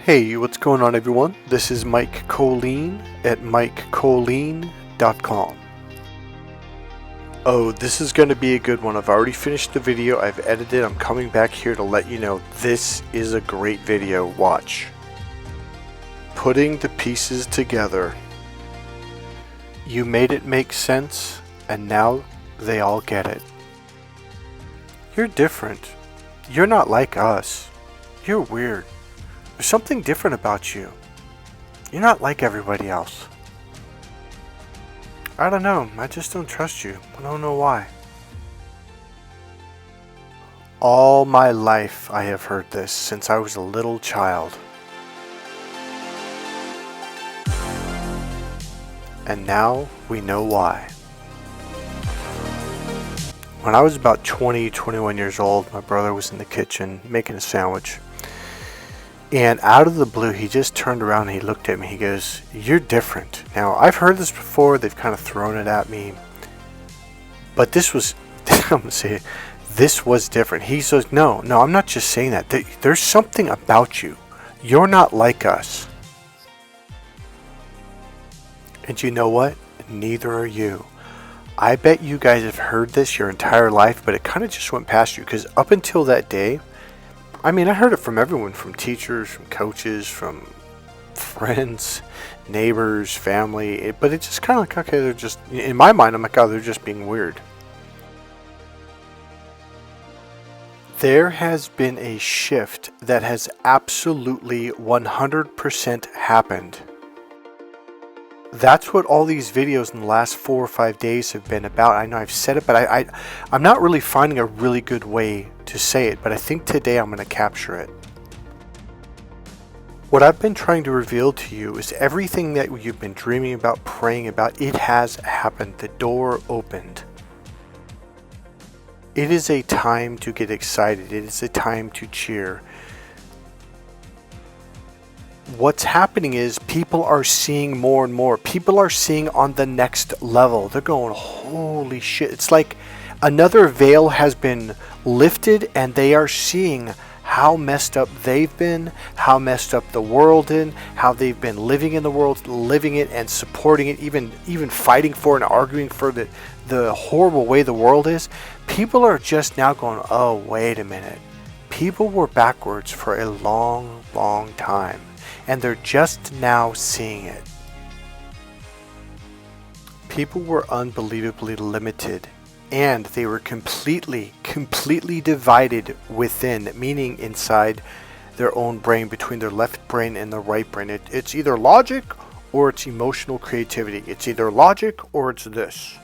Hey, what's going on everyone? This is Mike Kollin at MikeKollin.com. Oh, this is going to be a good one. I've already finished the video. I've edited. I'm coming back here to let you know this is a great video. Watch. Putting the pieces together. You made it make sense, and now they all get it. You're different. You're not like us. You're weird. There's something different about you. You're not like everybody else. I don't know. I just don't trust you. I don't know why. All my life I have heard this since I was a little child. And now we know why. When I was about 21 years old, my brother was in the kitchen making a sandwich. And out of the blue, he just turned around and he looked at me. He goes, "You're different." Now, I've heard this before. They've kind of thrown it at me. But this was, I'm going to say it, this was different. He says, no, I'm not just saying that. There's something about you. You're not like us. And you know what? Neither are you. I bet you guys have heard this your entire life, but it kind of just went past you. Because up until that day, I mean, I heard it from everyone, from teachers, from coaches, from friends, neighbors, family. But it's just kind of like, okay, they're just, in my mind, I'm like, oh, they're just being weird. There has been a shift that has absolutely 100% happened. That's what all these videos in the last 4 or 5 days have been about. I know I've said it, but I'm not really finding a really good way to say it, but I think today I'm going to capture it. What I've been trying to reveal to you is everything that you've been dreaming about, praying about. It has happened. The door opened. It is a time to get excited. It is a time to cheer. What's happening is people are seeing more and more. People are seeing on the next level. They're going, holy shit. It's like another veil has been lifted and they are seeing how messed up they've been, how messed up the world is, how they've been living in the world, living it and supporting it, even fighting for and arguing for the horrible way the world is. People are just now going, oh, wait a minute. People were backwards for a long, long time. And they're just now seeing it. People were unbelievably limited, and they were completely divided within, meaning inside their own brain, between their left brain and their right brain. It's either logic or it's emotional creativity. It's either logic or it's this.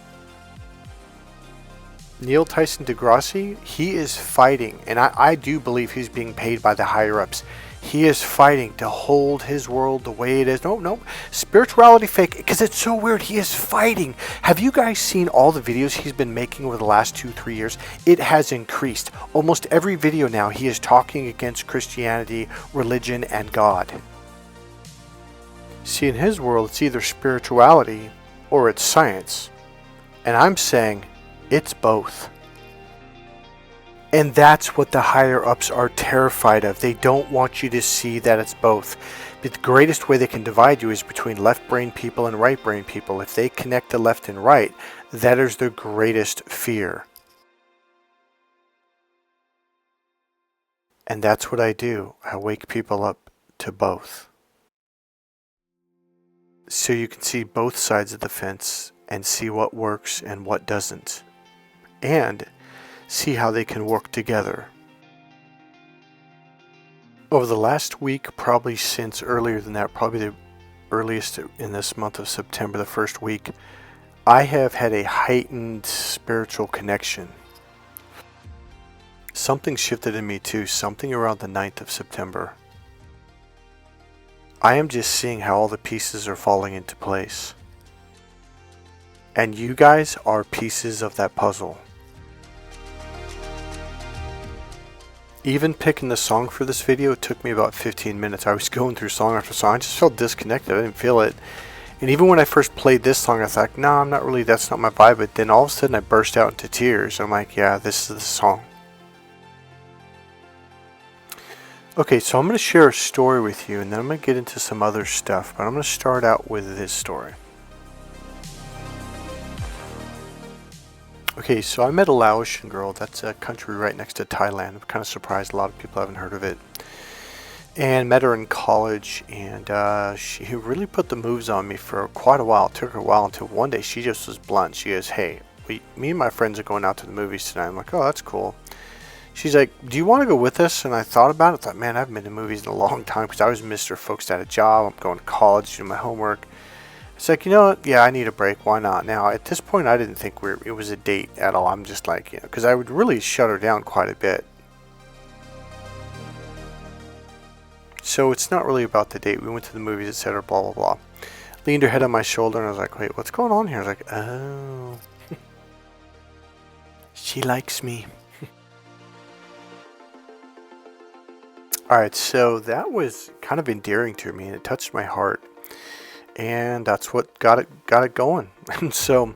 Neil Tyson deGrasse, he is fighting, and I do believe he's being paid by the higher ups. He is fighting to hold his world the way it is. No. Spirituality fake, because it's so weird. He is fighting. Have you guys seen all the videos he's been making over the last 2-3 years? It has increased. Almost every video now, he is talking against Christianity, religion, and God. See, in his world, it's either spirituality or it's science. And I'm saying it's both. And that's what the higher ups are terrified of. They don't want you to see that it's both. But the greatest way they can divide you is between left brain people and right brain people. If they connect the left and right, that is their greatest fear. And that's what I do. I wake people up to both. So you can see both sides of the fence and see what works and what doesn't. And see how they can work together. Over the last week, probably since earlier than that, probably the earliest in this month of September, the first week, I have had a heightened spiritual connection. Something shifted in me too, something around the 9th of September. I am just seeing how all the pieces are falling into place. And you guys are pieces of that puzzle. Even picking the song for this video, it took me about 15 minutes. I was going through song after song. I just felt disconnected. I didn't feel it. And even when I first played this song, I thought, no, I'm not really, that's not my vibe. But then all of a sudden I burst out into tears. I'm like, yeah, this is the song. Okay, so I'm going to share a story with you, and then I'm going to get into some other stuff, but I'm going to start out with this story. Okay, so I met a Laotian girl. That's a country right next to Thailand. I'm kind of surprised a lot of people haven't heard of it. And met her in college, and she really put the moves on me for quite a while. It took her a while until one day she just was blunt. She goes, hey, me and my friends are going out to the movies tonight. I'm like, oh, that's cool. She's like, do you want to go with us? And I thought about it. I thought, man, I haven't been to movies in a long time because I was Mr. Focused at a job. I'm going to college, doing my homework. It's like, you know what? Yeah, I need a break. Why not? Now, at this point, I didn't think it was a date at all. I'm just like, because I would really shut her down quite a bit. So it's not really about the date. We went to the movies, etc., blah, blah, blah. Leaned her head on my shoulder, and I was like, wait, what's going on here? I was like, oh. She likes me. Alright, so that was kind of endearing to me, and it touched my heart. And that's what got it going. And so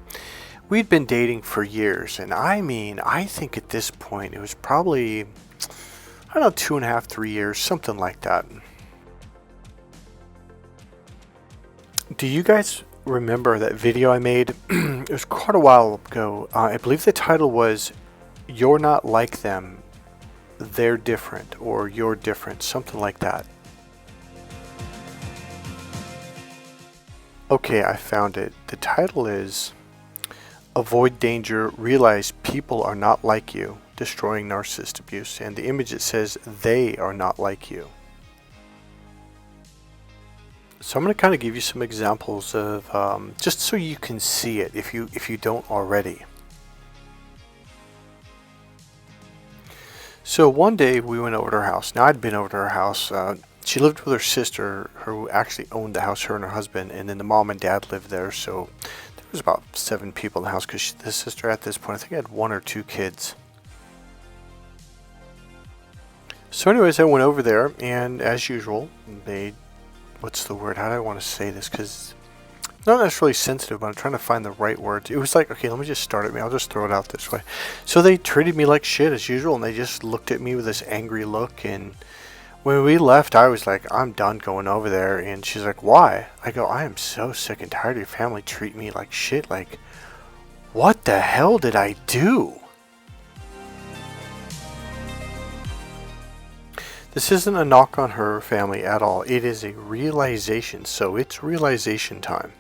we'd been dating for years, and I think at this point it was probably, I don't know, 2.5, 3 years, something like that. Do you guys remember that video I made? It was quite a while ago. I believe the title was "You're Not Like Them, They're Different," or "You're Different," something like that. Okay, I found it. The title is "Avoid Danger, Realize People Are Not Like You, Destroying Narcissist Abuse," and the image, it says they are not like you. So I'm going to kind of give you some examples of, just so you can see it if you don't already. So one day we went over to her house. Now I'd been over to her house. She lived with her sister, who actually owned the house, her and her husband, and then the mom and dad lived there. So there was about 7 people in the house, because the sister at this point, I think, had 1 or 2 kids. So anyways, I went over there, and as usual, what's the word? How do I want to say this? Because not necessarily sensitive, but I'm trying to find the right words. It was like, okay, let me just start at me. I'll just throw it out this way. So they treated me like shit as usual, and they just looked at me with this angry look. And when we left, I was like, I'm done going over there. And she's like, why? I go, I am so sick and tired of your family treating me like shit. Like, what the hell did I do? This isn't a knock on her family at all. It is a realization. So it's realization time.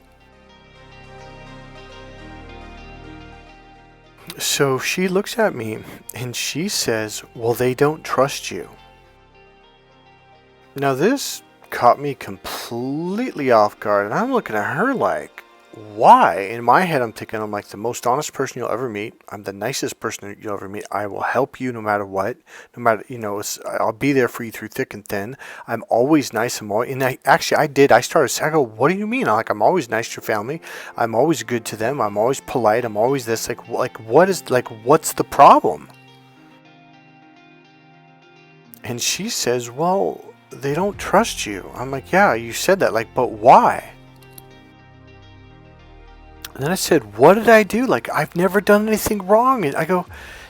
So she looks at me and she says, well, they don't trust you. Now this caught me completely off guard, and I'm looking at her like, why? In my head, I'm thinking, I'm like the most honest person you'll ever meet. I'm the nicest person you'll ever meet. I will help you no matter what. No matter, I'll be there for you through thick and thin. I'm always nice. And I started, I go, what do you mean? I'm always nice to your family. I'm always good to them. I'm always polite. I'm always this. What's the problem? And she says, well, they don't trust you. I'm like, yeah, you said that. But why? And then I said, what did I do? I've never done anything wrong. And I go,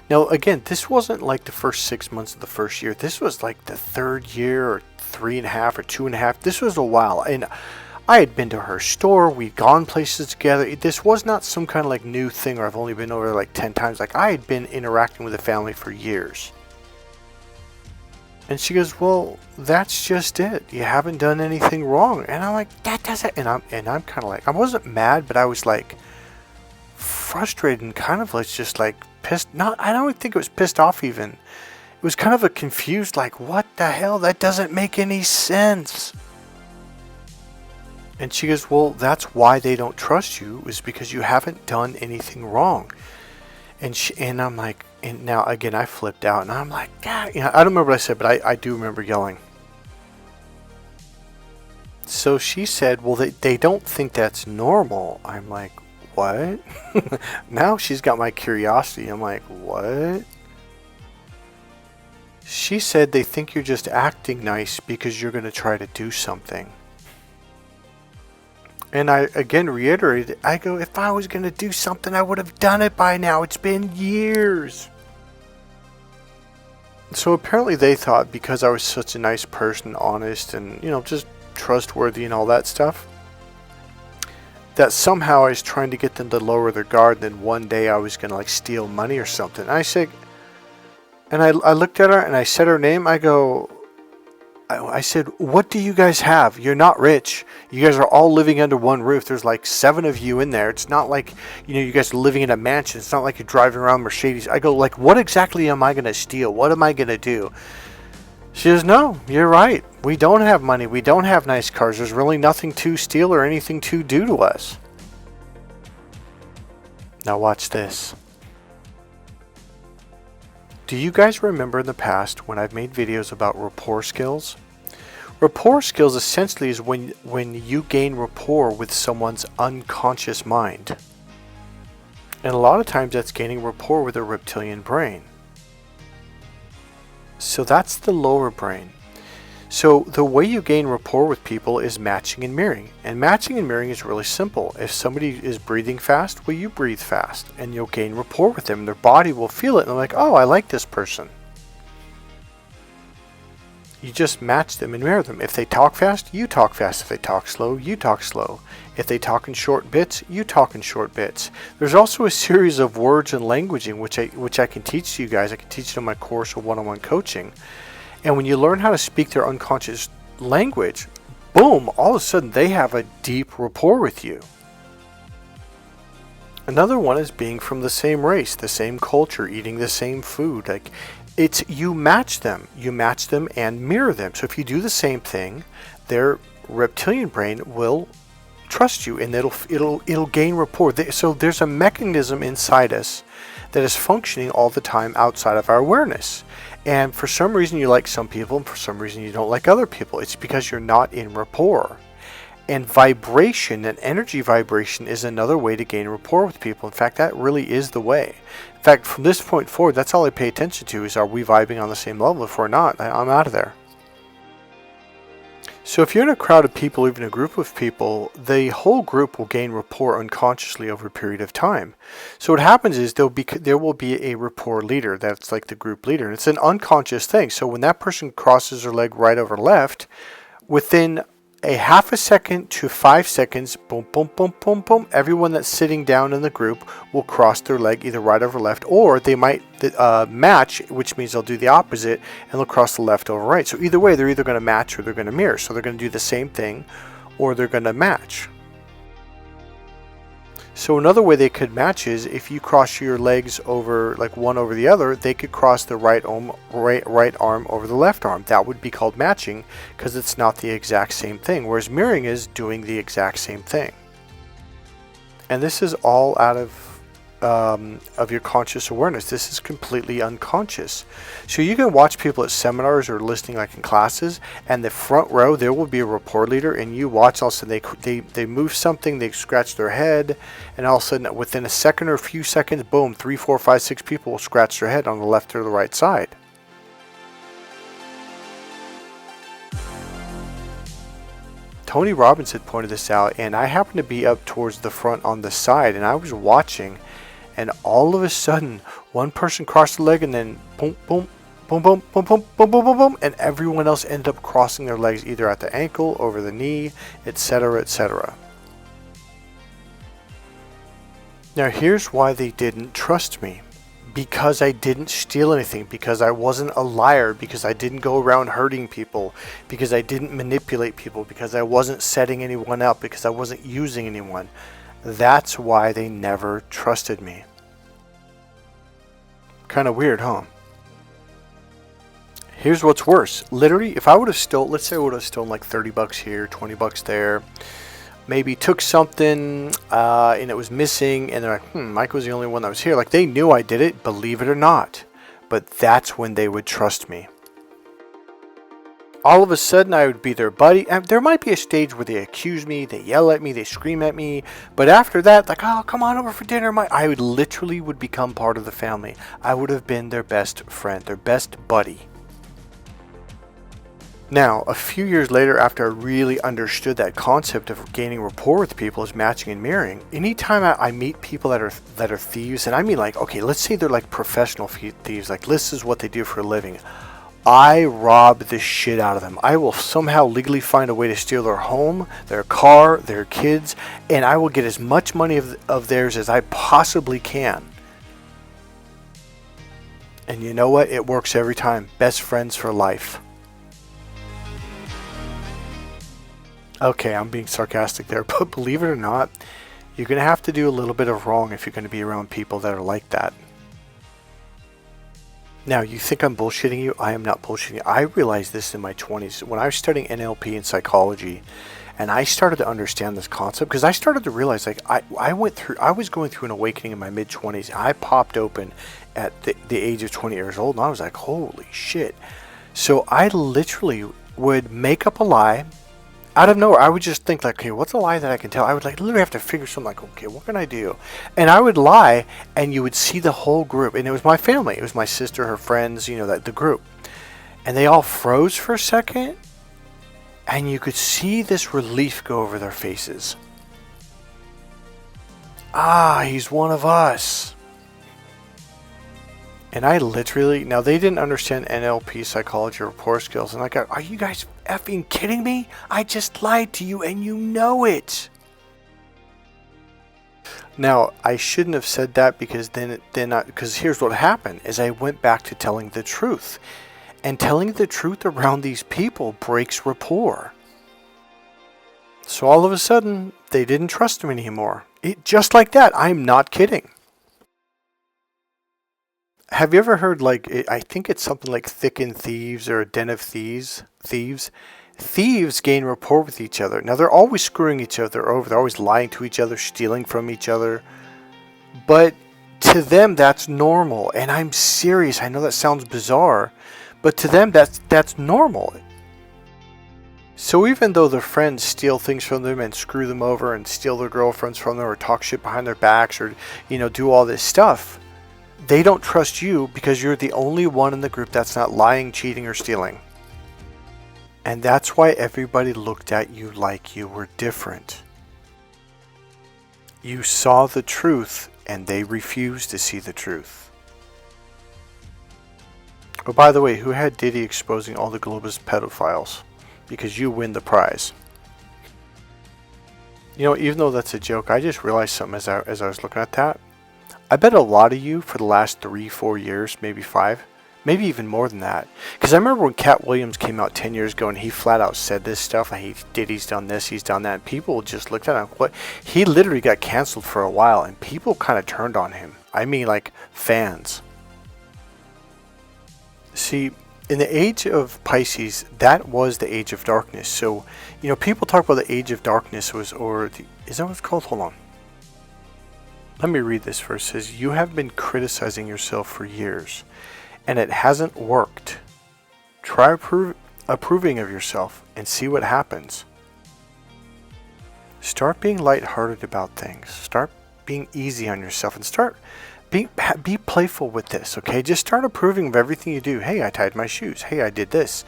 now, again, this wasn't like the first 6 months of the first year. This was like the 3rd year, or 3.5 or 2.5. This was a while. And I had been to her store. We'd gone places together. This was not some kind of new thing, or I've only been over there 10 times. I had been interacting with the family for years. And she goes, well, that's just it. You haven't done anything wrong. And I'm like, that doesn't. And I'm kind of I wasn't mad, but I was frustrated and kind of just pissed. I don't think it was pissed off even. It was kind of a confused, what the hell? That doesn't make any sense. And she goes, well, that's why they don't trust you, is because you haven't done anything wrong. And I'm like, and now again, I flipped out, and I'm like, God, I don't remember what I said, but I do remember yelling. So she said, well, they don't think that's normal. I'm like, what? Now she's got my curiosity. I'm like, what? She said they think you're just acting nice because you're going to try to do something. And I again reiterated, I go, if I was going to do something, I would have done it by now. It's been years. So apparently they thought because I was such a nice person, honest, and, just trustworthy and all that stuff, that somehow I was trying to get them to lower their guard, and then one day I was going to steal money or something. And I said, and I looked at her and I said her name. I said, what do you guys have? You're not rich. You guys are all living under one roof. There's 7 of you in there. It's not like, you guys are living in a mansion. It's not like you're driving around Mercedes. I go, what exactly am I going to steal? What am I going to do? She goes, no, you're right. We don't have money. We don't have nice cars. There's really nothing to steal or anything to do to us. Now watch this. Do you guys remember in the past when I've made videos about rapport skills? Rapport skills essentially is when you gain rapport with someone's unconscious mind. And a lot of times that's gaining rapport with a reptilian brain. So that's the lower brain. So the way you gain rapport with people is matching and mirroring. And matching and mirroring is really simple. If somebody is breathing fast, well, you breathe fast. And you'll gain rapport with them. Their body will feel it. And they're like, oh, I like this person. You just match them and mirror them. If they talk fast, you talk fast. If they talk slow, you talk slow. If they talk in short bits, you talk in short bits. There's also a series of words and languaging which I can teach to you guys. I can teach it in my course of one-on-one coaching. And when you learn how to speak their unconscious language, boom, all of a sudden they have a deep rapport with you. Another one is being from the same race, the same culture, eating the same food. It's you match them and mirror them. So if you do the same thing, their reptilian brain will trust you, and it'll gain rapport. So there's a mechanism inside us that is functioning all the time outside of our awareness. And for some reason you like some people, and for some reason you don't like other people. It's because you're not in rapport. And vibration and energy vibration is another way to gain rapport with people. In fact, that really is the way. In fact, from this point forward, that's all I pay attention to is, are we vibing on the same level? If we're not, I'm out of there. So if you're in a crowd of people, even a group of people, the whole group will gain rapport unconsciously over a period of time. So what happens is there will be a rapport leader that's like the group leader. And it's an unconscious thing. So when that person crosses their leg right over left, within a half a second to 5 seconds, boom, boom, boom, boom, boom, everyone that's sitting down in the group will cross their leg either right over left, or they might match, which means they'll do the opposite and they'll cross the left over right. So either way, they're either going to match or they're going to mirror. So they're going to do the same thing or they're going to match. So another way they could match is if you cross your legs over, like one over the other, they could cross the right arm over the left arm. That would be called matching because it's not the exact same thing. Whereas mirroring is doing the exact same thing. And this is all out of your conscious awareness. This is completely unconscious. So you can watch people at seminars or listening like in classes, and the front row there will be a rapport leader, and you watch all of a sudden they move something, they scratch their head, and all of a sudden within a second or a few seconds, boom, 3, 4, 5, 6 people will scratch their head on the left or the right side. Tony Robbins had pointed this out, and I happened to be up towards the front on the side, and I was watching, and all of a sudden one person crossed the leg, and then boom, boom, boom, boom, boom, boom, boom, boom, boom, boom, and everyone else ended up crossing their legs either at the ankle, over the knee, etc., etc. Now here's why they didn't trust me. Because I didn't steal anything, because I wasn't a liar, because I didn't go around hurting people, because I didn't manipulate people, because I wasn't setting anyone up, because I wasn't using anyone. That's why they never trusted me. Kind of weird, huh? Here's what's worse. Literally, if I would have stolen, let's say I would have stolen like $30 here, $20 there, maybe took something and it was missing, and they're like, Mike was the only one that was here. Like, they knew I did it, believe it or not. But that's when they would trust me. All of a sudden, I would be their buddy. And there might be a stage where they accuse me, they yell at me, they scream at me. But after that, like, oh, come on over for dinner. I would literally become part of the family. I would have been their best friend, their best buddy. Now, a few years later, after I really understood that concept of gaining rapport with people is matching and mirroring, anytime I meet people that are thieves, and I mean like, okay, let's say they're like professional thieves, like this is what they do for a living. I rob the shit out of them. I will somehow legally find a way to steal their home, their car, their kids, and I will get as much money of theirs as I possibly can. And you know what? It works every time. Best friends for life. Okay, I'm being sarcastic there, but believe it or not, you're going to have to do a little bit of wrong if you're going to be around people that are like that. Now, you think I'm bullshitting you? I am not bullshitting you. I realized this in my 20s when I was studying NLP and psychology, and I started to understand this concept because I started to realize, like, I was going through an awakening in my mid-20s. I popped open at the age of 20 years old, and I was like, holy shit. So I literally would make up a lie out of nowhere. I would just think like, okay, what's a lie that I can tell? I would like literally have to figure something like, okay, what can I do? And I would lie, and you would see the whole group, and it was my family, it was my sister, her friends, you know, that the group, and they all froze for a second, and you could see this relief go over their faces. Ah, he's one of us. And I literally, now they didn't understand NLP, psychology, or rapport skills. And I go, are you guys effing kidding me? I just lied to you and you know it. Now, I shouldn't have said that because because here's what happened is I went back to telling the truth. And telling the truth around these people breaks rapport. So all of a sudden, they didn't trust me anymore. Just like that, I'm not kidding. Have you ever heard, like, I think it's something like Thickened Thieves or a Den of Thieves? Thieves gain rapport with each other. Now, they're always screwing each other over. They're always lying to each other, stealing from each other. But to them, that's normal. And I'm serious. I know that sounds bizarre. But to them, that's normal. So even though their friends steal things from them and screw them over and steal their girlfriends from them or talk shit behind their backs or, you know, do all this stuff, they don't trust you because you're the only one in the group that's not lying, cheating, or stealing. And that's why everybody looked at you like you were different. You saw the truth and they refused to see the truth. Oh, by the way, who had Diddy exposing all the globalist pedophiles? Because you win the prize. You know, even though that's a joke, I just realized something as I was looking at that. I bet a lot of you for the last 3-4 years, maybe 5, maybe even more than that. Because I remember when Cat Williams came out 10 years ago and he flat out said this stuff. Like he's done this, he's done that. And people just looked at him. What? He literally got canceled for a while and people kind of turned on him. I mean, like fans. See, in the age of Pisces, that was the age of darkness. So, you know, people talk about the age of darkness is that what it's called? Hold on. Let me read this first. It says, you have been criticizing yourself for years, and it hasn't worked. Try approving of yourself and see what happens. Start being lighthearted about things. Start being easy on yourself and be playful with this, okay? Just start approving of everything you do. Hey, I tied my shoes. Hey, I did this.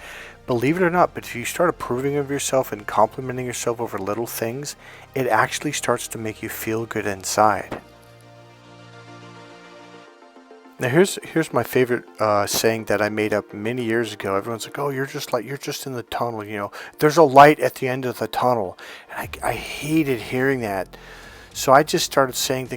Believe it or not, but if you start approving of yourself and complimenting yourself over little things, it actually starts to make you feel good inside. Now here's my favorite saying that I made up many years ago. Everyone's like, "Oh, you're just in the tunnel, you know. There's a light at the end of the tunnel." And I hated hearing that. So I just started saying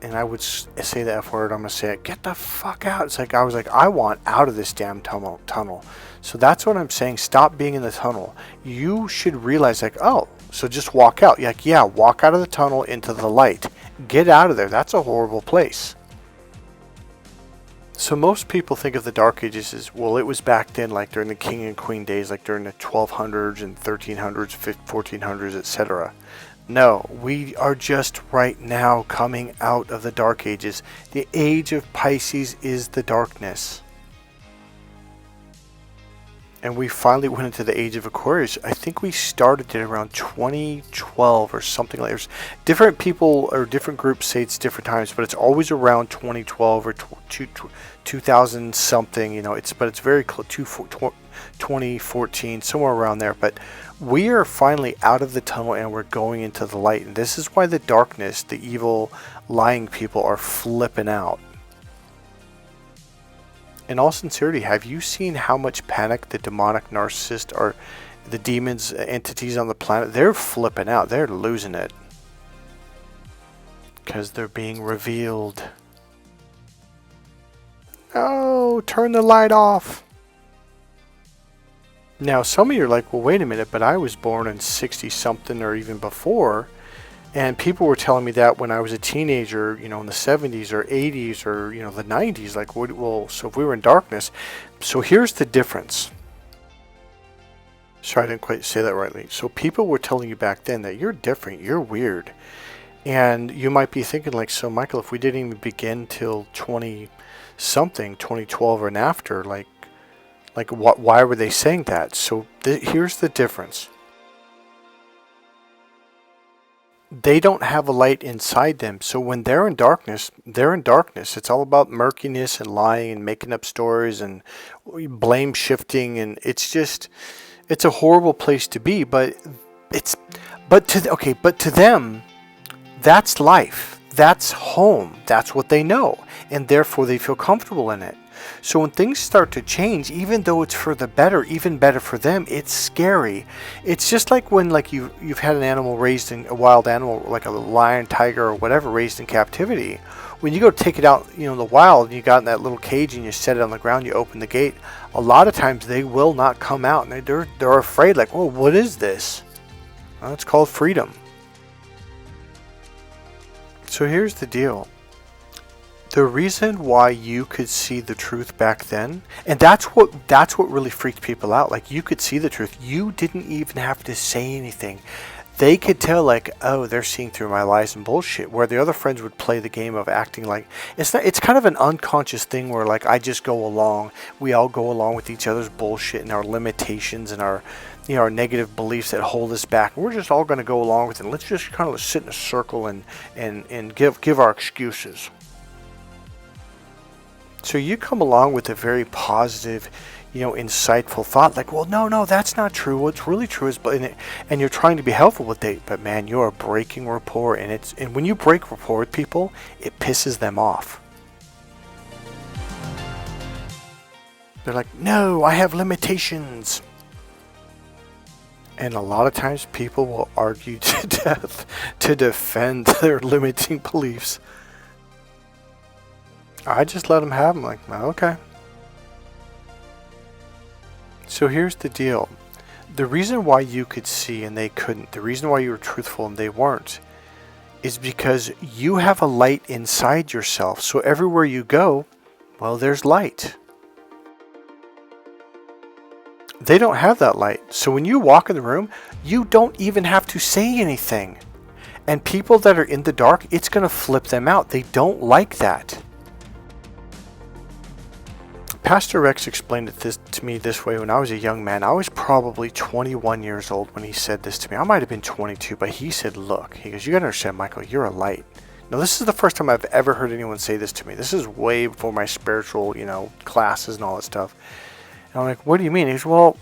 and I would say the F word. I'm gonna say it. Get the fuck out. It's like I was like, I want out of this damn tunnel. So that's what I'm saying. Stop being in the tunnel. You should realize, like, oh, so just walk out. You're like, yeah, walk out of the tunnel into the light. Get out of there. That's a horrible place. So most people think of the Dark Ages as, well, it was back then, like during the King and Queen days, like during the 1200s and 1300s, 1400s, etc. No, we are just right now coming out of the Dark Ages. The age of Pisces is the darkness. And we finally went into the age of Aquarius. I think we started it around 2012 or something like that. Different people or different groups say it's different times, but it's always around 2012 or 2000 something. You know, it's very close to 2014, somewhere around there. But we are finally out of the tunnel and we're going into the light. And this is why the darkness, the evil, lying people are flipping out. In all sincerity, have you seen how much panic the demonic narcissist or the demons, entities on the planet, they're flipping out. They're losing it. Because they're being revealed. Oh, turn the light off. Now, some of you are like, well, wait a minute, but I was born in 60 something or even before. And people were telling me that when I was a teenager, you know, in the 70s or 80s or, you know, the 90s. Like, well, so if we were in darkness. So here's the difference. Sorry, I didn't quite say that rightly. So people were telling you back then that you're different, you're weird. And you might be thinking like, so Michael, if we didn't even begin till 20-something, 2012 or and after, like what? Why were they saying that? So here's the difference. They don't have a light inside them. So when they're in darkness, they're in darkness. It's all about murkiness and lying and making up stories and blame shifting. And it's a horrible place to be. But to them, that's life. That's home. That's what they know. And therefore they feel comfortable in it. So when things start to change, even though it's for the better, even better for them, it's scary. It's just like when you've had an animal raised in a wild animal, like a lion, tiger, or whatever, raised in captivity. When you go take it out, you know, in the wild, and you got in that little cage and you set it on the ground, you open the gate. A lot of times they will not come out, and they're afraid. Like, well, what is this? Well, it's called freedom. So here's the deal. The reason why you could see the truth back then, and that's what really freaked people out. Like, you could see the truth. You didn't even have to say anything. They could tell, like, oh, they're seeing through my lies and bullshit. Where the other friends would play the game of acting like it's kind of an unconscious thing where, like, I just go along. We all go along with each other's bullshit and our limitations and our, you know, our negative beliefs that hold us back. We're just all going to go along with it. Let's just kind of sit in a circle and give our excuses. So you come along with a very positive, you know, insightful thought, like, well, no, that's not true. What's really true is, and you're trying to be helpful with it, but man, you are breaking rapport, and when you break rapport with people, it pisses them off. They're like, no, I have limitations. And a lot of times people will argue to death to defend their limiting beliefs. I just let them have them, like, okay. So here's the deal. The reason why you could see and they couldn't, the reason why you were truthful and they weren't, is because you have a light inside yourself. So everywhere you go, well, there's light. They don't have that light. So when you walk in the room, you don't even have to say anything. And people that are in the dark, it's going to flip them out. They don't like that. Pastor Rex explained it to me this way when I was a young man. I was probably 21 years old when he said this to me. I might have been 22, but he said, look, he goes, you got to understand, Michael, you're a light. Now, this is the first time I've ever heard anyone say this to me. This is way before my spiritual, you know, classes and all that stuff. And I'm like, what do you mean? He goes, well,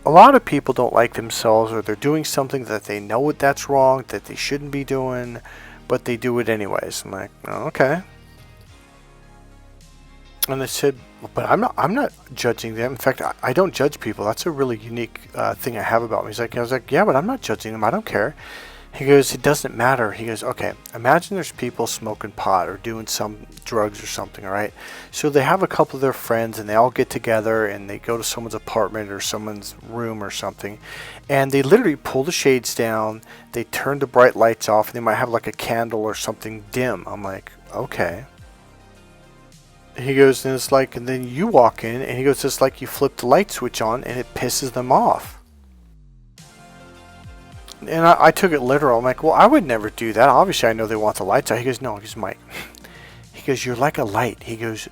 a lot of people don't like themselves, or they're doing something that they know that's wrong, that they shouldn't be doing, but they do it anyways. I'm like, oh, okay. And I said, but I'm not judging them. In fact, I don't judge people. That's a really unique thing I have about me. I was like, yeah, but I'm not judging them. I don't care. He goes, it doesn't matter. He goes, okay, imagine there's people smoking pot or doing some drugs or something, all right? So they have a couple of their friends and they all get together and they go to someone's apartment or someone's room or something. And they literally pull the shades down. They turn the bright lights off, and they might have like a candle or something dim. I'm like, okay. He goes, and it's like, and then you walk in, and he goes, it's like you flip the light switch on, and it pisses them off. And I took it literal. I'm like, well, I would never do that. Obviously, I know they want the lights out. He goes, no. He goes, Mike. He goes, you're like a light. He goes,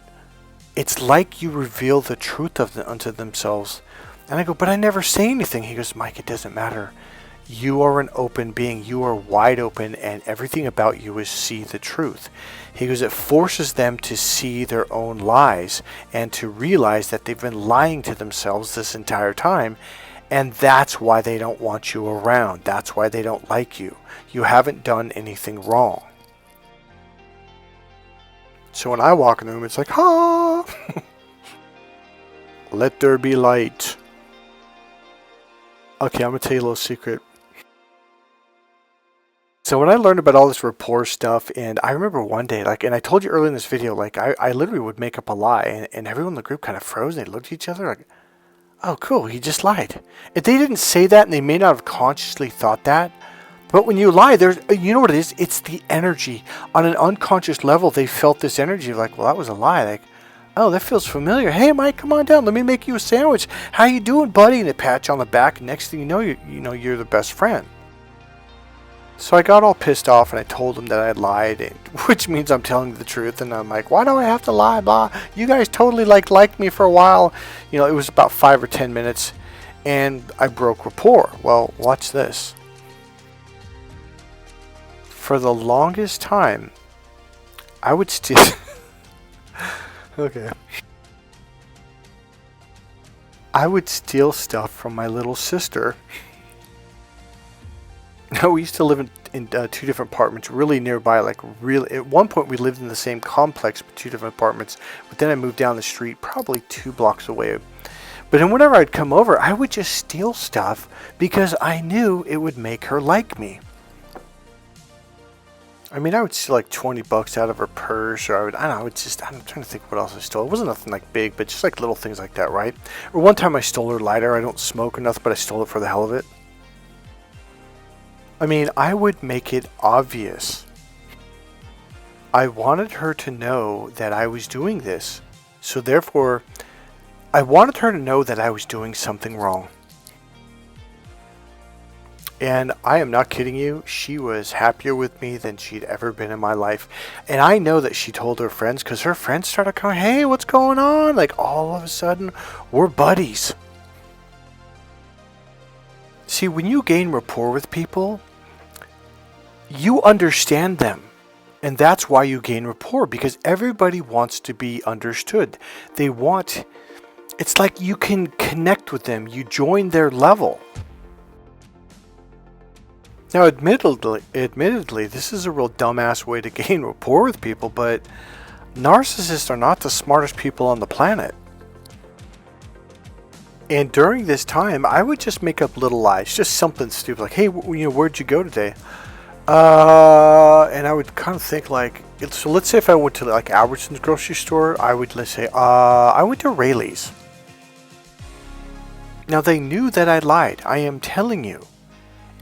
it's like you reveal the truth unto themselves, And I go, but I never say anything. He goes, Mike, it doesn't matter. You are an open being. You are wide open, and everything about you is see the truth. He goes, it forces them to see their own lies and to realize that they've been lying to themselves this entire time. And that's why they don't want you around. That's why they don't like you. You haven't done anything wrong. So when I walk in the room, it's like, ah, let there be light. Okay, I'm going to tell you a little secret. So when I learned about all this rapport stuff, and I remember one day, like, and I told you earlier in this video, like, I literally would make up a lie, and everyone in the group kind of froze, and they looked at each other like, oh, cool, he just lied. If they didn't say that, and they may not have consciously thought that, but when you lie, there's, you know what it is? It's the energy. On an unconscious level, they felt this energy of like, well, that was a lie. Like, oh, that feels familiar. Hey, Mike, come on down. Let me make you a sandwich. How you doing, buddy? And they pat you on the back. And next thing you know, you're the best friend. So I got all pissed off, and I told them that I lied, which means I'm telling the truth. And I'm like, why do I have to lie? Blah. You guys totally liked me for a while. You know, it was about 5 or 10 minutes, and I broke rapport. Well, watch this. For the longest time, I would steal. Okay. I would steal stuff from my little sister. Now, we used to live in 2 different apartments, really nearby. Like, really, at one point we lived in the same complex, but 2 different apartments. But then I moved down the street, probably 2 blocks away. But then whenever I'd come over, I would just steal stuff because I knew it would make her like me. I mean, I would steal like $20 out of her purse, or I'm trying to think what else I stole. It wasn't nothing like big, but just like little things like that, right? Or one time I stole her lighter. I don't smoke or nothing, but I stole it for the hell of it. I mean, I would make it obvious. I wanted her to know that I was doing this. So therefore, I wanted her to know that I was doing something wrong. And I am not kidding you, she was happier with me than she'd ever been in my life. And I know that she told her friends, because her friends started going, hey, what's going on? Like, all of a sudden, we're buddies. See, when you gain rapport with people, you understand them. And that's why you gain rapport, because everybody wants to be understood. It's like you can connect with them. You join their level. Now, admittedly, this is a real dumbass way to gain rapport with people, but narcissists are not the smartest people on the planet. And during this time, I would just make up little lies, just something stupid, like, hey, where'd you go today? And I would kind of think like, so let's say if I went to like Albertson's grocery store, I would, let's say, I went to Rayleigh's. Now, they knew that I lied. I am telling you.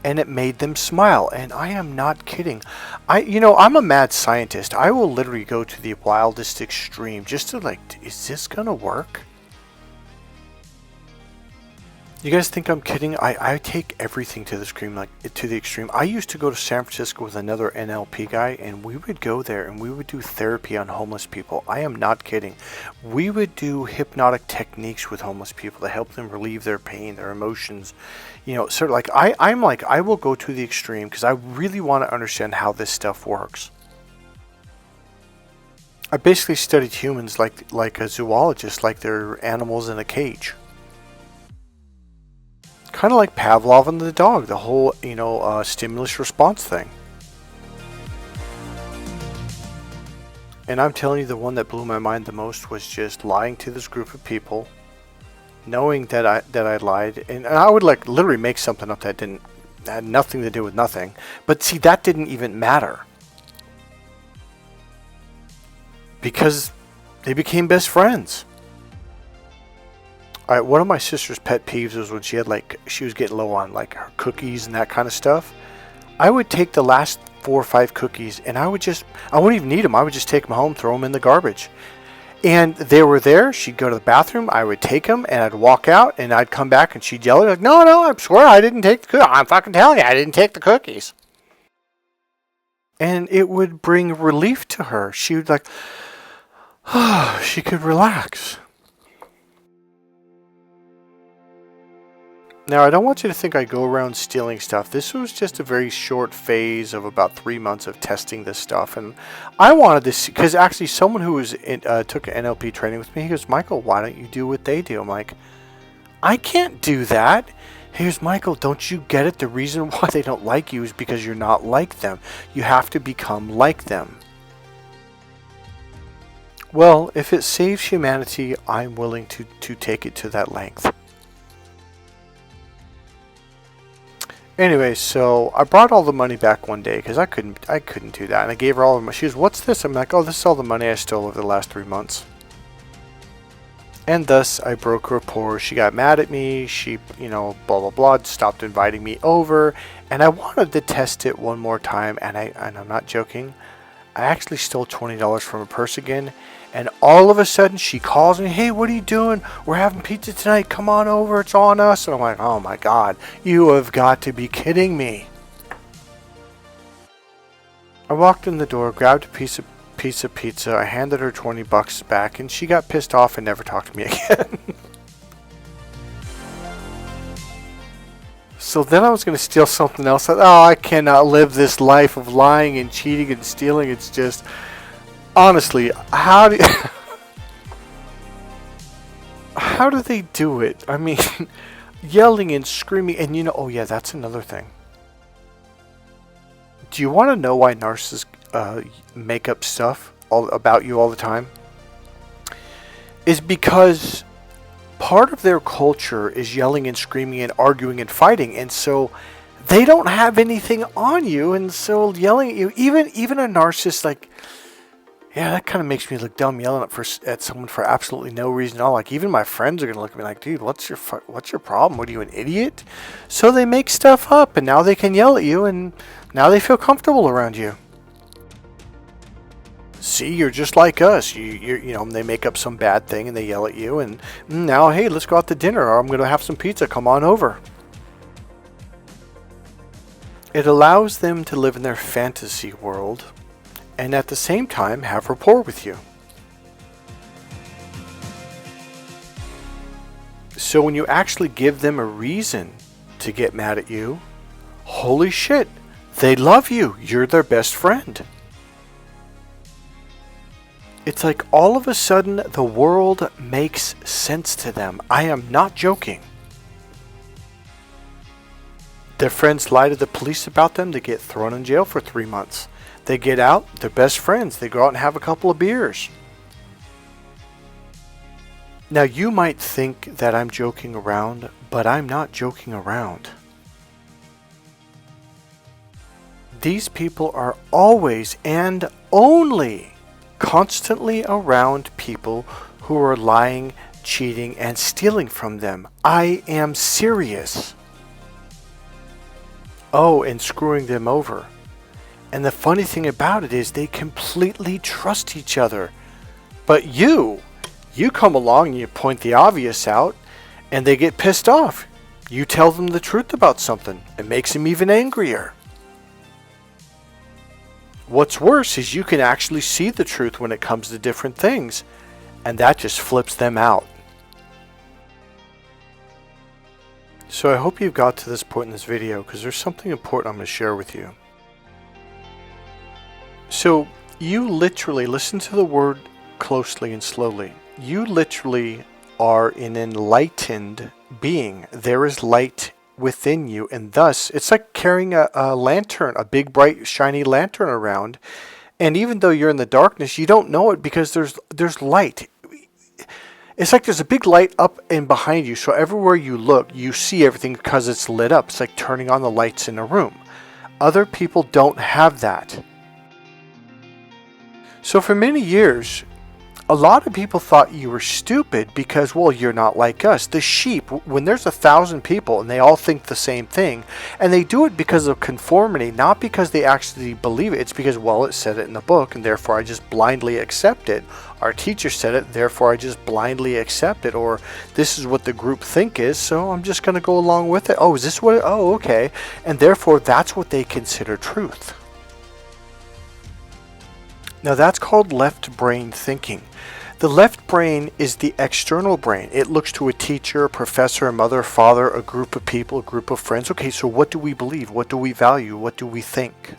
And it made them smile, and I am not kidding. I'm a mad scientist. I will literally go to the wildest extreme just to like, is this gonna work? You guys think I'm kidding? I take everything to the extreme. I used to go to San Francisco with another NLP guy, and we would go there and we would do therapy on homeless people. I am not kidding. We would do hypnotic techniques with homeless people to help them relieve their pain, their emotions. Sort of like I will go to the extreme because I really want to understand how this stuff works. I basically studied humans like a zoologist, like they're animals in a cage. Kind of like Pavlov and the dog, the whole, stimulus response thing. And I'm telling you, the one that blew my mind the most was just lying to this group of people, knowing that I lied, and I would like literally make something up that had nothing to do with nothing. But see, that didn't even matter because they became best friends. All right, one of my sister's pet peeves was when she was getting low on like her cookies and that kind of stuff. I would take the last 4 or 5 cookies and I wouldn't even eat them. I would just take them home, throw them in the garbage. And they were there. She'd go to the bathroom. I would take them and I'd walk out and I'd come back and she'd yell at me like, no, I swear I didn't take the cookies. I'm fucking telling you, I didn't take the cookies. And it would bring relief to her. She would she could relax. Now, I don't want you to think I go around stealing stuff. This was just a very short phase of about 3 months of testing this stuff. And I wanted to see, because actually someone who was took NLP training with me, he goes, Michael, why don't you do what they do? I'm like, I can't do that. He goes, Michael, don't you get it? The reason why they don't like you is because you're not like them. You have to become like them. Well, if it saves humanity, I'm willing to take it to that length. Anyway, so I brought all the money back one day because I couldn't do that. And I gave her all the money. She goes, what's this? I'm like, oh, this is all the money I stole over the last 3 months. And thus, I broke rapport. She got mad at me. She, blah, blah, blah, stopped inviting me over. And I wanted to test it one more time. And I'm not joking. I actually stole $20 from her purse again. And all of a sudden, she calls me, hey, what are you doing? We're having pizza tonight. Come on over. It's on us. And I'm like, oh, my God. You have got to be kidding me. I walked in the door, grabbed a piece of pizza. I handed her $20 back, and she got pissed off and never talked to me again. So then I was going to steal something else. I cannot live this life of lying and cheating and stealing. It's just... Honestly, how do they do it? I mean, yelling and screaming, and oh yeah, that's another thing. Do you want to know why narcissists make up stuff about you all the time? Is because part of their culture is yelling and screaming and arguing and fighting, and so they don't have anything on you, and so yelling at you, even a narcissist like... Yeah, that kind of makes me look dumb yelling at someone for absolutely no reason at all. Like, even my friends are going to look at me like, dude, what's your problem? What are you, an idiot? So they make stuff up, and now they can yell at you, and now they feel comfortable around you. See, you're just like us. They make up some bad thing, and they yell at you, and now, hey, let's go out to dinner, or I'm going to have some pizza. Come on over. It allows them to live in their fantasy world, and at the same time have rapport with you. So when you actually give them a reason to get mad at you, holy shit, they love you. You're their best friend. It's like all of a sudden the world makes sense to them. I am not joking. Their friends lie to the police about them. They get thrown in jail for 3 months. They get out, they're best friends. They go out and have a couple of beers. Now, you might think that I'm joking around, but I'm not joking around. These people are always and only constantly around people who are lying, cheating, and stealing from them. I am serious. Oh, and screwing them over. And the funny thing about it is they completely trust each other. But you come along and you point the obvious out, and they get pissed off. You tell them the truth about something. It makes them even angrier. What's worse is you can actually see the truth when it comes to different things, and that just flips them out. So I hope you've got to this point in this video, because there's something important I'm going to share with you. So you literally, listen to the word closely and slowly. You literally are an enlightened being. There is light within you, and thus it's like carrying a lantern, a big bright shiny lantern around, and even though you're in the darkness, you don't know it because there's light. It's like there's a big light up and behind you, so everywhere you look you see everything because it's lit up. It's like turning on the lights in a room. Other people don't have that. So for many years, a lot of people thought you were stupid because, well, you're not like us. The sheep, when there's 1,000 people and they all think the same thing, and they do it because of conformity, not because they actually believe it. It's because, well, it said it in the book, and therefore I just blindly accept it. Our teacher said it, therefore I just blindly accept it. Or this is what the group think is, so I'm just going to go along with it. Oh, is this what? Oh, okay. And therefore that's what they consider truth. Now that's called left brain thinking. The left brain is the external brain. It looks to a teacher, a professor, a mother, father, a group of people, a group of friends. Okay, so what do we believe? What do we value? What do we think?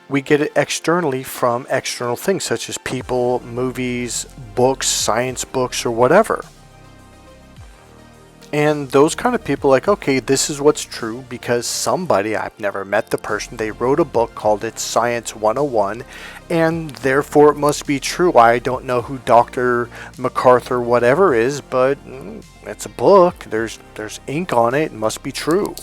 We get it externally from external things such as people, movies, books, science books, or whatever. And those kind of people like, okay, this is what's true because somebody, I've never met the person, they wrote a book called It's Science 101, and therefore it must be true. I don't know who Dr. MacArthur whatever is, but it's a book. There's ink on it. It must be true.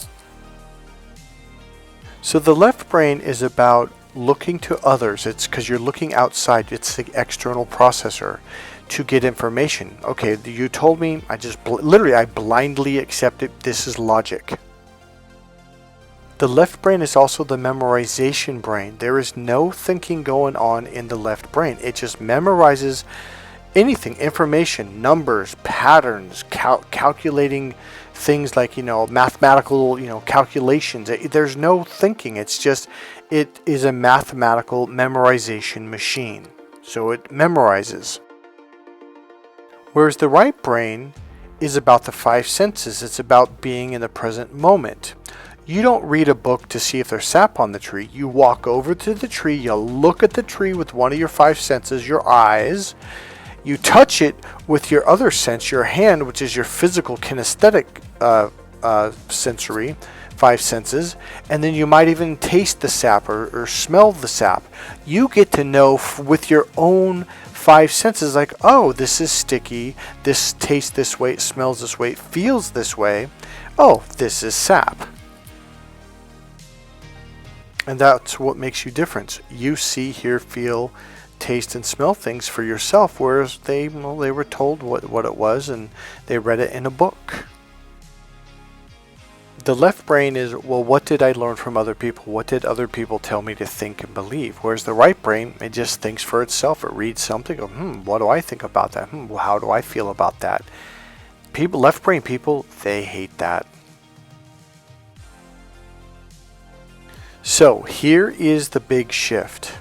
So the left brain is about looking to others. It's because you're looking outside. It's the external processor to get information. Okay, you told me, I just literally I blindly accept it. This is logic. The left brain is also the memorization brain. There is no thinking going on in the left brain. It just memorizes anything, information, numbers, patterns, calculating things like, mathematical, calculations. There's no thinking. It's just, it is a mathematical memorization machine. So it memorizes. Whereas the right brain is about the five senses. It's about being in the present moment. You don't read a book to see if there's sap on the tree. You walk over to the tree, you look at the tree with one of your five senses, your eyes. You touch it with your other sense, your hand, which is your physical kinesthetic sensory, five senses. And then you might even taste the sap or smell the sap. You get to know with your own five senses, like, oh, this is sticky, this tastes this way, it smells this way, it feels this way. Oh, this is sap. And that's what makes you different. You see, hear, feel, taste, and smell things for yourself, whereas they were told what it was and they read it in a book. The left brain is, well, what did I learn from other people? What did other people tell me to think and believe? Whereas the right brain, it just thinks for itself. It reads something, what do I think about that? Well, how do I feel about that? Left brain people, they hate that. So here is the big shift.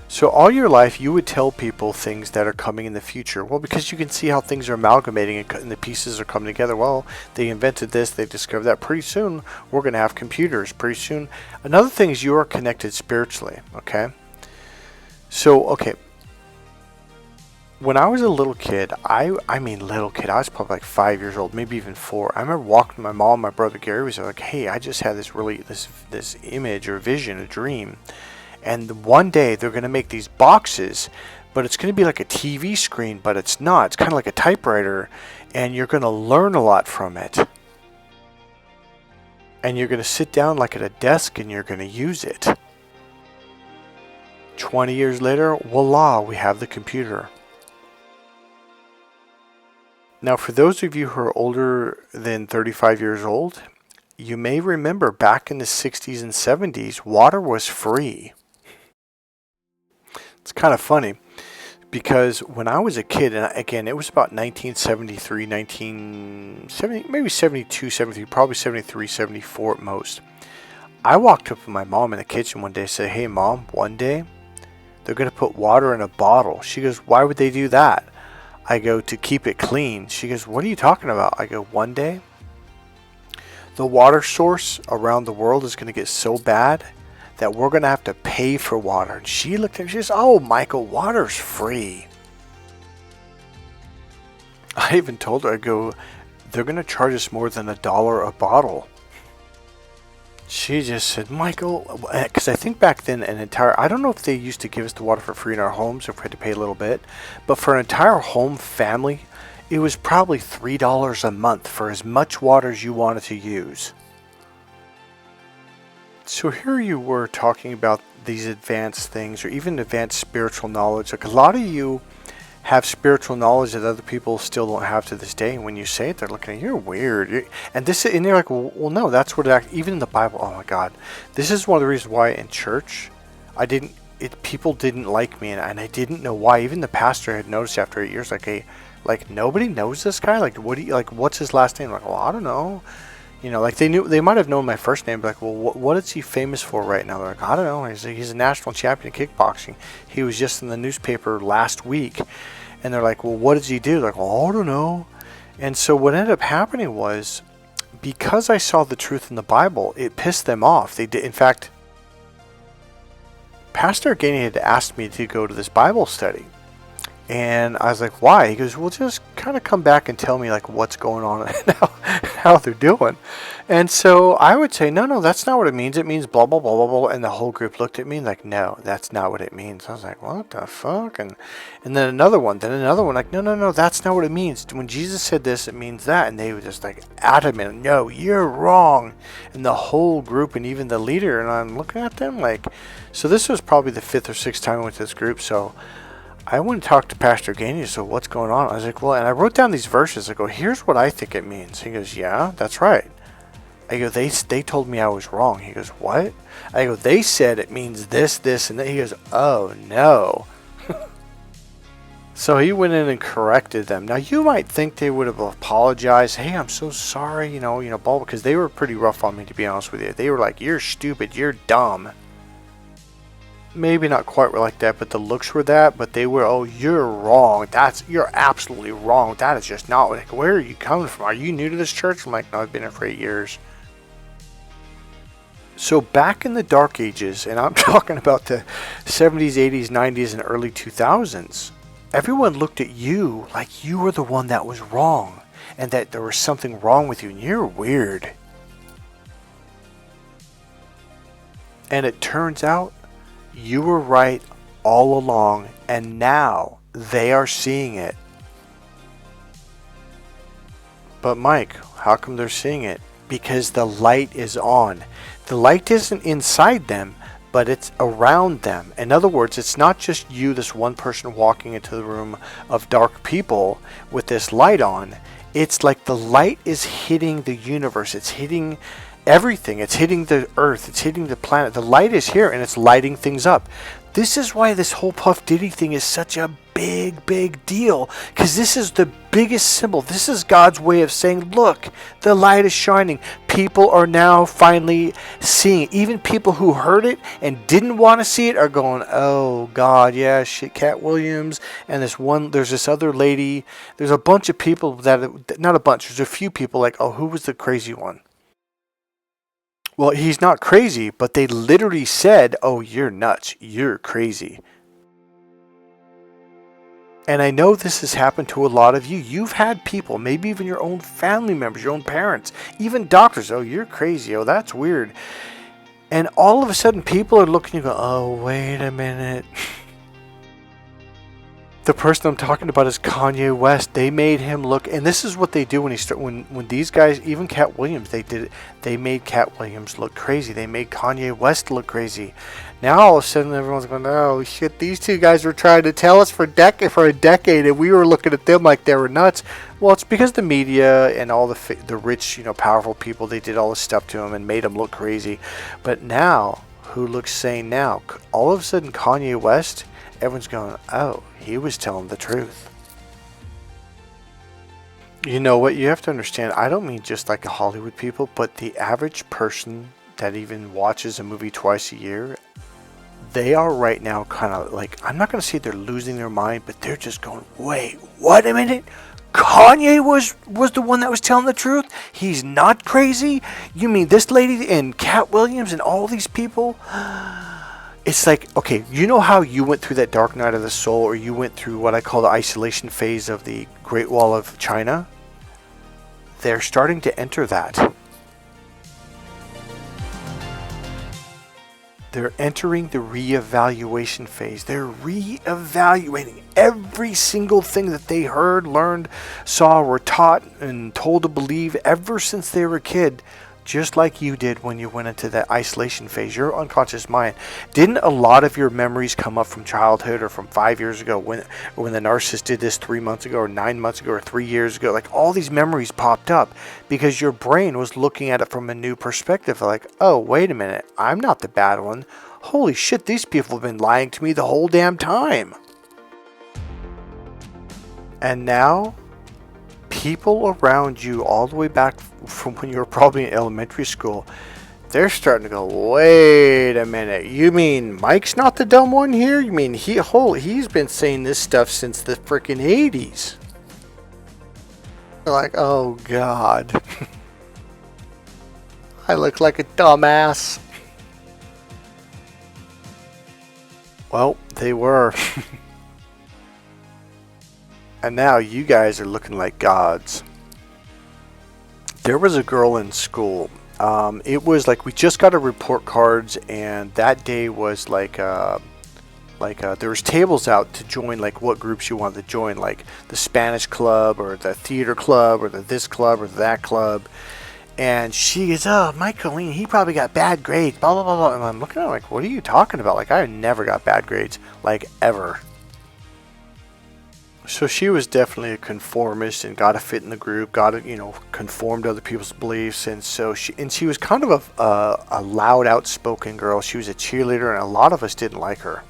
So all your life you would tell people things that are coming in the future. Well, because you can see how things are amalgamating and the pieces are coming together. Well, they invented this, they discovered that. Pretty soon we're going to have computers. Pretty soon. Another thing is you are connected spiritually. Okay. So, okay. When I was a little kid, I was probably like 5 years old, maybe even 4. I remember walking with my mom and my brother Gary. Was like, hey, I just had this image or vision, a dream. And one day they're going to make these boxes, but it's going to be like a TV screen, but it's not. It's kind of like a typewriter, and you're going to learn a lot from it. And you're going to sit down like at a desk and you're going to use it. 20 years later, voila, we have the computer. Now, for those of you who are older than 35 years old, you may remember back in the 60s and 70s, water was free. It's kind of funny because when I was a kid, and again, it was about 1973, 1970, maybe 72, 73, probably 73, 74 at most. I walked up to my mom in the kitchen one day and said, hey, Mom, one day they're going to put water in a bottle. She goes, why would they do that? I go, to keep it clean. She goes, what are you talking about? I go, one day the water source around the world is going to get so bad that we're going to have to pay for water. And she looked at me, she says, oh, Michael, water's free. I even told her, I go, they're going to charge us more than $1 a bottle. She just said, Michael, because I think back then I don't know if they used to give us the water for free in our homes or if we had to pay a little bit, but for an entire home family, it was probably $3 a month for as much water as you wanted to use. So here you were talking about these advanced things or even advanced spiritual knowledge. Like a lot of you have spiritual knowledge that other people still don't have to this day. And when you say it, they're looking at you, you're weird. And they're like, well, no, that's what even in the Bible. Oh my God, this is one of the reasons why in church, people didn't like me, and I didn't know why. Even the pastor had noticed after 8 years, like, hey, like nobody knows this guy. Like, what's his last name? Like, well, I don't know. You know, like they might have known my first name, but like, well, what is he famous for right now? They're like, I don't know. He's a national champion in kickboxing. He was just in the newspaper last week. And they're like, well, what does he do? They're like, well, I don't know. And so what ended up happening was, because I saw the truth in the Bible, it pissed them off. They did, in fact, Pastor Gainey had asked me to go to this Bible study. And I was like, why? He goes, well, just kind of come back and tell me like what's going on and how they're doing. And so I would say, no, that's not what it means. It means blah, blah, blah, blah, blah. And the whole group looked at me like, no, that's not what it means. I was like, what the fuck? And then another one, like, no, that's not what it means. When Jesus said this, it means that. And they were just like adamant, no, you're wrong. And the whole group and even the leader, and I'm looking at them like, so this was probably the 5th or 6th time I went to this group. So I went and talked to Pastor Gainey, so what's going on? I was like, well, and I wrote down these verses. I go, here's what I think it means. He goes, yeah, that's right. I go, they told me I was wrong. He goes, what? I go, they said it means this, and that. He goes, oh, no. So he went in and corrected them. Now, you might think they would have apologized. Hey, I'm so sorry, you know, blah, because they were pretty rough on me, to be honest with you. They were like, you're stupid, you're dumb. Maybe not quite like that, but the looks were that. But they were, oh, you're wrong. You're absolutely wrong. That is just not like, where are you coming from? Are you new to this church? I'm like, no, I've been here for 8 years. So back in the dark ages, and I'm talking about the 70s, 80s, 90s, and early 2000s, everyone looked at you like you were the one that was wrong, and that there was something wrong with you, and you're weird. And it turns out you were right all along, and now they are seeing it. But Mike, how come they're seeing it? Because the light is on. The light isn't inside them, but it's around them. In other words, it's not just you, this one person walking into the room of dark people with this light on. It's like the light is hitting the universe. It's hitting everything. It's hitting the earth. It's hitting the planet. The light is here and it's lighting things up. This is why this whole Puff Diddy thing is such a big deal, because this is the biggest symbol. This is God's way of saying, look, the light is shining. People are now finally seeing it. Even people who heard it and didn't want to see it are going, oh God, yeah, shit, Cat Williams, and there's this other lady. There's a bunch of people that, not a bunch, there's a few people like, oh, who was the crazy one? Well, he's not crazy, but they literally said, oh, you're nuts. You're crazy. And I know this has happened to a lot of you. You've had people, maybe even your own family members, your own parents, even doctors. Oh, you're crazy. Oh, that's weird. And all of a sudden, people are looking and go, oh, wait a minute. The person I'm talking about is Kanye West. They made him look, and this is what they do when these guys, even Cat Williams, they did it. They made Cat Williams look crazy. They made Kanye West look crazy. Now all of a sudden everyone's going, oh shit, these two guys were trying to tell us for a decade, and we were looking at them like they were nuts. Well, it's because the media and all the rich, powerful people, they did all this stuff to him and made him look crazy. But now, who looks sane now? All of a sudden, Kanye West, everyone's going, oh, he was telling the truth. You know what? You have to understand, I don't mean just like the Hollywood people, but the average person that even watches a movie twice a year, they are right now kind of like, I'm not going to say they're losing their mind, but they're just going, wait, what a minute? Kanye was the one that was telling the truth? He's not crazy? You mean this lady and Cat Williams and all these people? It's like, okay, you know how you went through that dark night of the soul, or you went through what I call the isolation phase of the Great Wall of China? They're starting to enter that. They're entering the reevaluation phase. They're reevaluating every single thing that they heard, learned, saw, were taught, and told to believe ever since they were a kid. Just like you did when you went into that isolation phase, your unconscious mind. Didn't a lot of your memories come up from childhood or from 5 years ago when the narcissist did this 3 months ago or 9 months ago or 3 years ago? Like, all these memories popped up because your brain was looking at it from a new perspective. Like, oh, wait a minute, I'm not the bad one. Holy shit, these people have been lying to me the whole damn time. And now, people around you all the way back from when you were probably in elementary school, they're starting to go, wait a minute, you mean Mike's not the dumb one here? You mean he's been saying this stuff since the freaking 80s? They're like, oh God. I look like a dumbass. Well, they were. And now you guys are looking like gods. There was a girl in school. It was like we just got our report cards, and that day was like there was tables out to join, like what groups you wanted to join, like the Spanish club or the theater club or the this club or that club. And she goes, oh, my Kollin, he probably got bad grades, blah, blah, blah, blah. And I'm looking at her like, what are you talking about? Like, I never got bad grades, like, ever. So she was definitely a conformist and got to fit in the group, got to, conform to other people's beliefs. And so she was kind of a loud, outspoken girl. She was a cheerleader, and a lot of us didn't like her.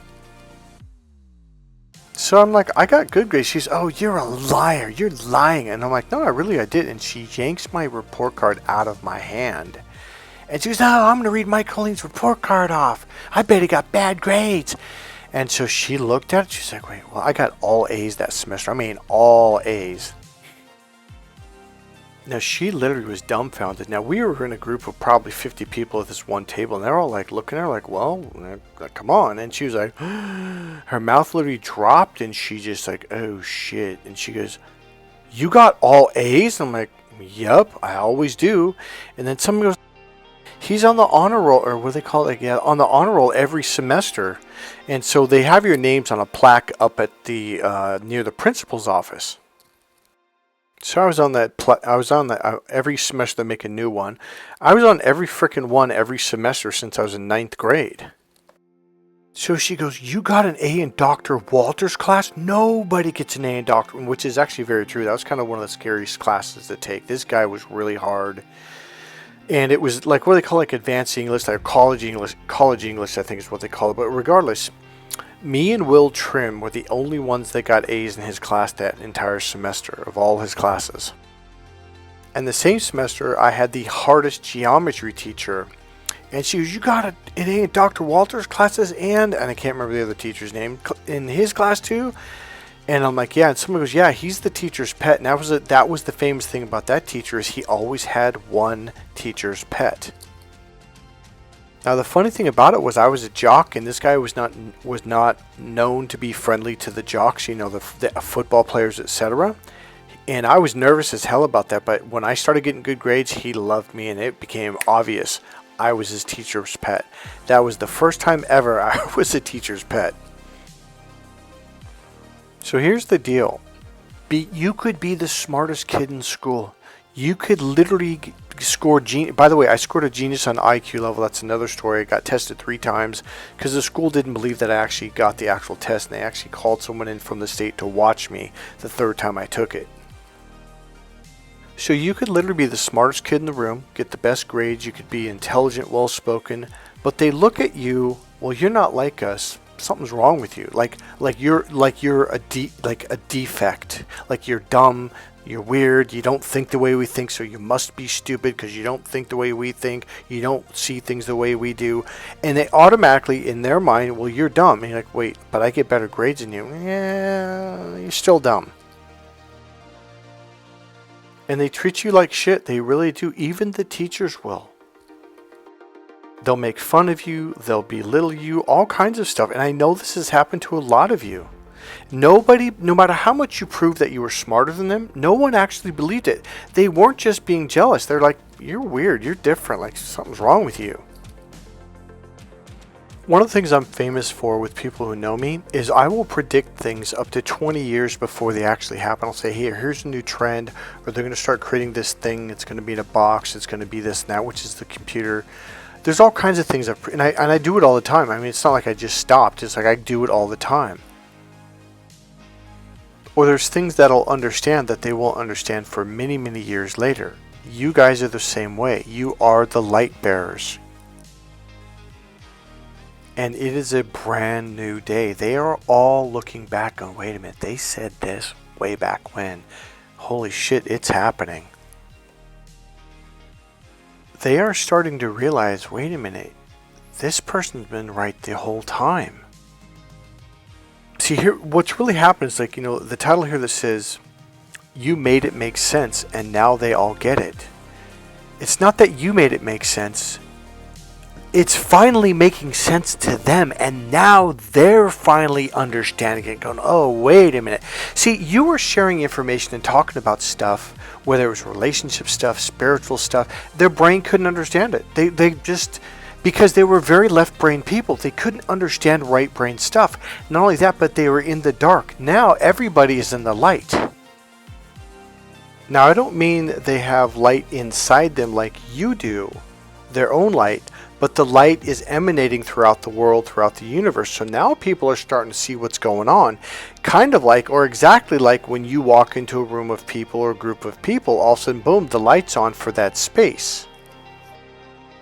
So I'm like, I got good grades. She's, oh, you're a liar. You're lying. And I'm like, no, I didn't. And she yanks my report card out of my hand. And she goes, no, I'm going to read Mike Kollin's report card off. I bet he got bad grades. And so she looked at it. She's like, wait, well, I got all A's that semester. I mean, all A's. Now, she literally was dumbfounded. Now, we were in a group of probably 50 people at this one table, and they're all like looking at her like, well, come on. And she was like, her mouth literally dropped, and she just like, oh, shit. And she goes, you got all A's? And I'm like, yep, I always do. And then someone goes, he's on the honor roll, or what do they call it? Yeah, on the honor roll every semester. And so they have your names on a plaque up at the near the principal's office. So I was on that. Every semester they make a new one. I was on every freaking one every semester since I was in 9th grade. So she goes, you got an A in Dr. Walter's class? Nobody gets an A in Dr. Which is actually very true. That was kind of one of the scariest classes to take. This guy was really hard. And it was like, what do they call, like advanced English, like college English, I think is what they call it. But regardless, me and Will Trim were the only ones that got A's in his class that entire semester of all his classes. And the same semester, I had the hardest geometry teacher. And she goes, you got an A in Dr. Walter's classes and I can't remember the other teacher's name, in his class too? And I'm like, yeah. And someone goes, yeah, he's the teacher's pet. And that was the famous thing about that teacher, is he always had one teacher's pet. Now the funny thing about it was I was a jock, and this guy was not known to be friendly to the jocks, the football players, etc. And I was nervous as hell about that. But when I started getting good grades, he loved me, and it became obvious I was his teacher's pet. That was the first time ever I was a teacher's pet. So here's the deal. You could be the smartest kid in school. You could literally score genius. By the way, I scored a genius on IQ level. That's another story. I got tested 3 times because the school didn't believe that I actually got the actual test, and they actually called someone in from the state to watch me the 3rd time I took it. So you could literally be the smartest kid in the room, get the best grades. You could be intelligent, well-spoken, but they look at you. Well, you're not like us. Something's wrong with you. Like you're a defect. Like you're dumb. You're weird. You don't think the way we think, so you must be stupid because you don't think the way we think. You don't see things the way we do. And they automatically, in their mind, well, you're dumb. And you're like, wait, but I get better grades than you. Yeah, you're still dumb. And they treat you like shit. They really do. Even the teachers will. They'll make fun of you. They'll belittle you. All kinds of stuff. And I know this has happened to a lot of you. Nobody, no matter how much you proved that you were smarter than them, no one actually believed it. They weren't just being jealous. They're like, you're weird. You're different. Like something's wrong with you. One of the things I'm famous for with people who know me is I will predict things up to 20 years before they actually happen. I'll say, hey, here's a new trend, or they're going to start creating this thing. It's going to be in a box. It's going to be this and that, which is the computer. There's all kinds of things, and I do it all the time. I mean, it's not like I just stopped. It's like I do it all the time. Or there's things that I'll understand that they won't understand for many, many years later. You guys are the same way. You are the light bearers. And it is a brand new day. They are all looking back on, wait a minute, they said this way back when. holy shit, it's happening. They are starting to realize, wait a minute, this person's been right the whole time. See, here, what's really happened is, like, the title here that says, you made it make sense, and now they all get it. It's not that you made it make sense. It's finally making sense to them, and now they're finally understanding it, going, oh, wait a minute. See, you were sharing information and talking about stuff, whether it was relationship stuff, spiritual stuff. Their brain couldn't understand it. They just, because they were very left brain people, they couldn't understand right brain stuff. Not only that, but they were in the dark. Now everybody is in the light. Now, I don't mean they have light inside them like you do, their own light, but the light is emanating throughout the world, throughout the universe. So now people are starting to see what's going on. Kind of like, or exactly like, when you walk into a room of people or a group of people, all of a sudden, boom, the light's on for that space.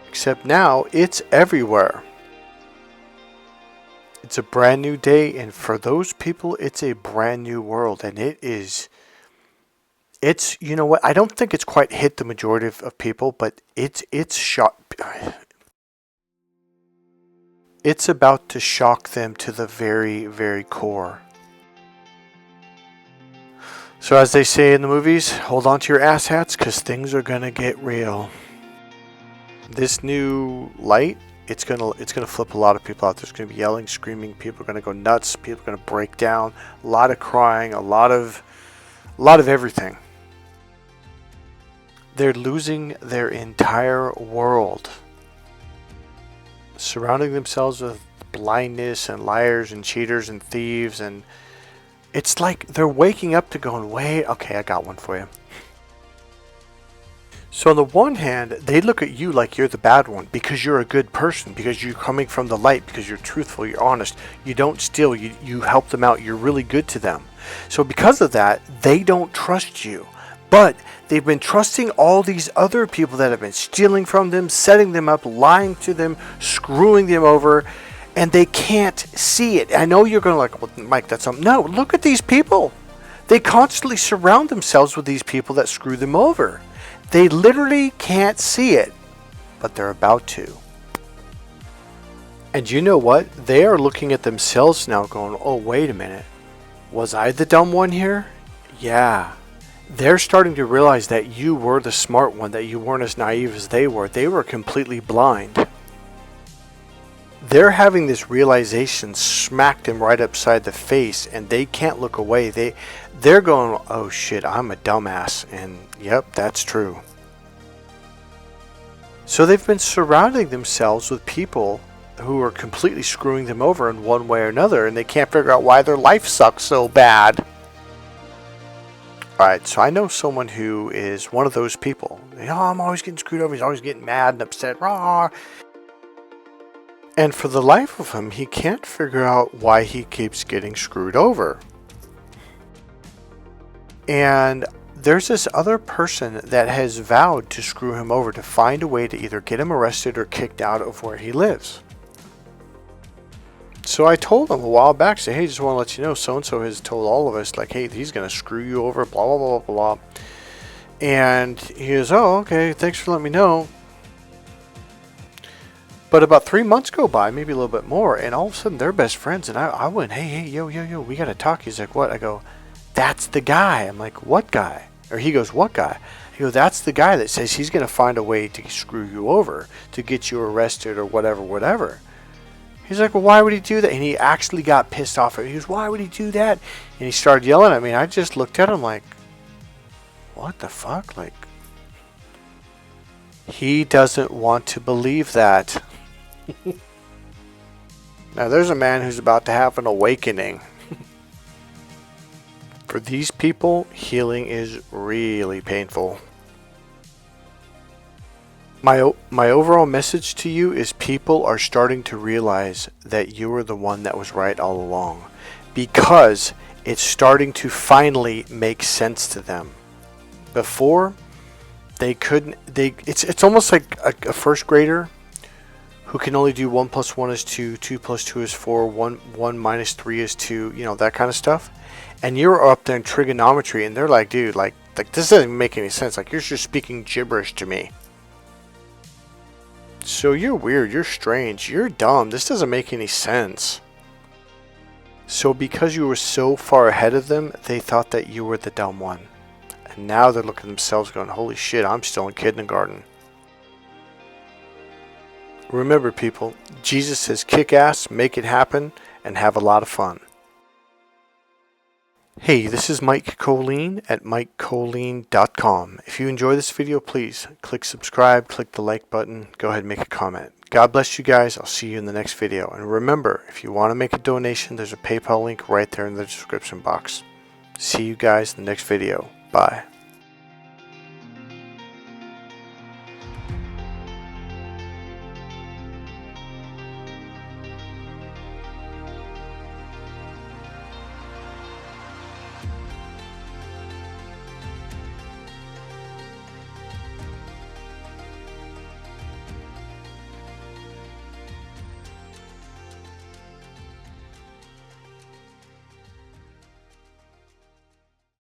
Except now, it's everywhere. It's a brand new day, and for those people, it's a brand new world. And it's, you know what, I don't think it's quite hit the majority of people, but it's shot. It's about to shock them to the very, very core. So as they say in the movies, hold on to your ass hats, because things are going to get real. This new light, it's gonna flip a lot of people out. There's going to be yelling, screaming. People are going to go nuts. People are going to break down. A lot of crying. A lot of everything. They're losing their entire world. Surrounding themselves with blindness and liars and cheaters and thieves, and it's like they're waking up to going, wait, okay, I got one for you. So on the one hand, they look at you like you're the bad one because you're a good person, because you're coming from the light, because you're truthful, you're honest, you don't steal, you help them out, you're really good to them. So because of that, they don't trust you. But they've been trusting all these other people that have been stealing from them, setting them up, lying to them, screwing them over, and they can't see it. I know you're going to like, well, Mike, that's something. No, look at these people. They constantly surround themselves with these people that screw them over. They literally can't see it, but they're about to. And you know what? They are looking at themselves now going, oh, wait a minute. Was I the dumb one here? Yeah. They're starting to realize that you were the smart one, that you weren't as naive as they were. They were completely blind. They're having this realization smack them right upside the face, and they can't look away. They're going, oh shit, I'm a dumbass. And yep, that's true. So they've been surrounding themselves with people who are completely screwing them over in one way or another, and they can't figure out why their life sucks so bad. Alright, so I know someone who is one of those people. I'm always getting screwed over. He's always getting mad and upset. Rah. And for the life of him, he can't figure out why he keeps getting screwed over. And there's this other person that has vowed to screw him over, to find a way to either get him arrested or kicked out of where he lives. So I told him a while back, say, hey, just want to let you know, so-and-so has told all of us, like, hey, he's going to screw you over, blah, blah, blah, blah, blah. And he goes, oh, okay, thanks for letting me know. But about 3 months go by, maybe a little bit more, and all of a sudden they're best friends. And I went, hey, yo, we got to talk. He's like, what? I go, that's the guy. I'm like, what guy? Or he goes, what guy? He goes, that's the guy that says he's going to find a way to screw you over, to get you arrested or whatever. He's like, well, why would he do that? And he actually got pissed off. He goes, why would he do that? And he started yelling at me. And I just looked at him like, what the fuck? Like, he doesn't want to believe that. Now, there's a man who's about to have an awakening. For these people, healing is really painful. My overall message to you is people are starting to realize that you were the one that was right all along, because it's starting to finally make sense to them. Before, they couldn't. It's almost like a first grader who can only do 1 + 1 is 2, 2 + 2 is 4, 1 - 3 is 2, that kind of stuff. And you're up there in trigonometry, and they're like, dude, like this doesn't make any sense. Like, you're just speaking gibberish to me. So you're weird, you're strange, you're dumb. This doesn't make any sense. So because you were so far ahead of them, they thought that you were the dumb one. And now they're looking at themselves going, holy shit, I'm still in kindergarten. Remember, people, Jesus says kick ass, make it happen, and have a lot of fun. Hey, this is Mike Kollin at MikeKollin.com. If you enjoy this video, please click subscribe, click the like button, go ahead and make a comment. God bless you guys. I'll see you in the next video. And remember, if you want to make a donation, there's a PayPal link right there in the description box. See you guys in the next video. Bye.